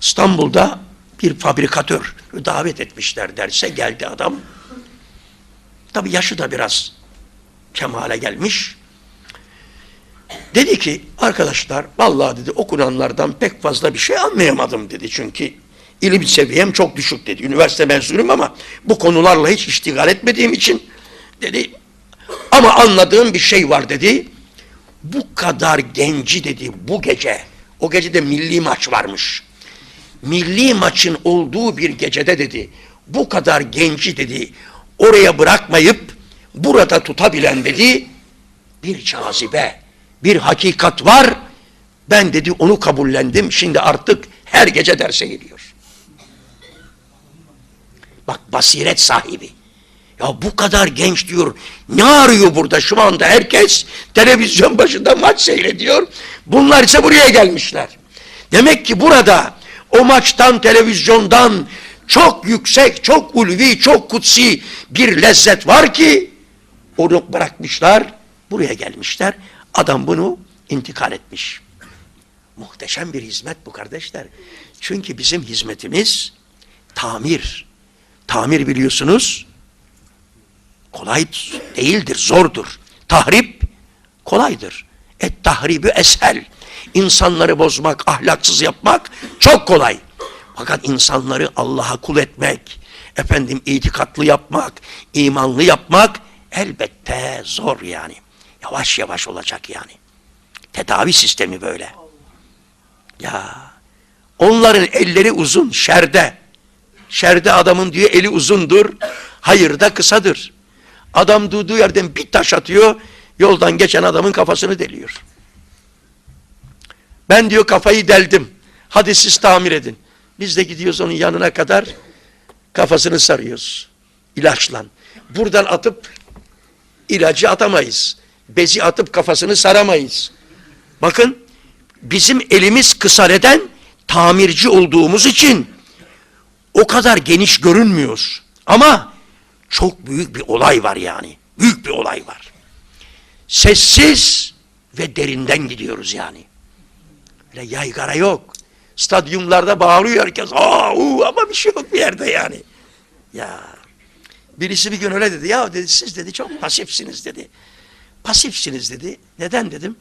İstanbul'da bir fabrikatör davet etmişler derse geldi adam. Tabii yaşı da biraz kemale gelmiş. Dedi ki arkadaşlar vallahi dedi okunanlardan pek fazla bir şey anlayamadım dedi. Çünkü ilim seviyem çok düşük dedi. Üniversite mezunuyum ama bu konularla hiç iştigal etmediğim için dedi. Ama anladığım bir şey var dedi. Bu kadar genci dedi bu gece. O gece de milli maç varmış. Milli maçın olduğu bir gecede dedi. Bu kadar genci dedi. Oraya bırakmayıp burada tutabilen dedi. Bir cazibe, bir hakikat var. Ben dedi onu kabullendim. Şimdi artık her gece derse geliyor. Bak basiret sahibi. Ya bu kadar genç diyor. Ne arıyor burada şu anda herkes? Televizyon başında maç seyrediyor. Bunlar ise buraya gelmişler. Demek ki burada o maçtan, televizyondan çok yüksek, çok ulvi, çok kutsi bir lezzet var ki onu bırakmışlar, buraya gelmişler. Adam bunu intikal etmiş. Muhteşem bir hizmet bu kardeşler. Çünkü bizim hizmetimiz tamir. Tamir biliyorsunuz kolay değildir, zordur. Tahrip kolaydır. Tahribi eshel. İnsanları bozmak, ahlaksız yapmak çok kolay. Fakat insanları Allah'a kul etmek, itikatlı yapmak, imanlı yapmak elbette zor yani. Yavaş yavaş olacak yani. Tedavi sistemi böyle. Ya onların elleri uzun şerde. Şerde adamın diyor eli uzundur, hayırda kısadır. Adam durduğu yerden bir taş atıyor, yoldan geçen adamın kafasını deliyor. Ben diyor kafayı deldim. Hadi siz tamir edin. Biz de gidiyoruz onun yanına kadar kafasını sarıyoruz. İlaçla. Buradan atıp ilacı atamayız. Bezi atıp kafasını saramayız. Bakın bizim elimiz kısa neden? Tamirci olduğumuz için o kadar geniş görünmüyor. Ama çok büyük bir olay var yani. Büyük bir olay var. Sessiz ve derinden gidiyoruz yani. Öyle yaygara yok. Stadyumlarda bağırıyor herkes. Ama bir şey yok bir yerde yani. Ya birisi bir gün öyle dedi. Ya dedi siz dedi çok pasifsiniz dedi. Pasifsiniz dedi. Neden dedim.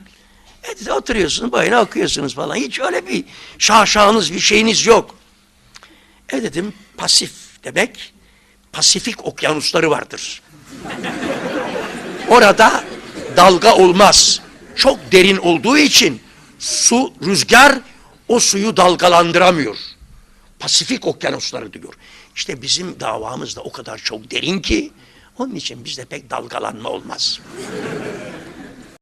Dedi oturuyorsunuz böyle okuyorsunuz falan. Hiç öyle bir şaşağınız bir şeyiniz yok. Dedim pasif demek Pasifik okyanusları vardır. Orada dalga olmaz. Çok derin olduğu için su, rüzgar o suyu dalgalandıramıyor. Pasifik okyanusları diyor. İşte bizim davamız da o kadar çok derin ki onun için bizde pek dalgalanma olmaz.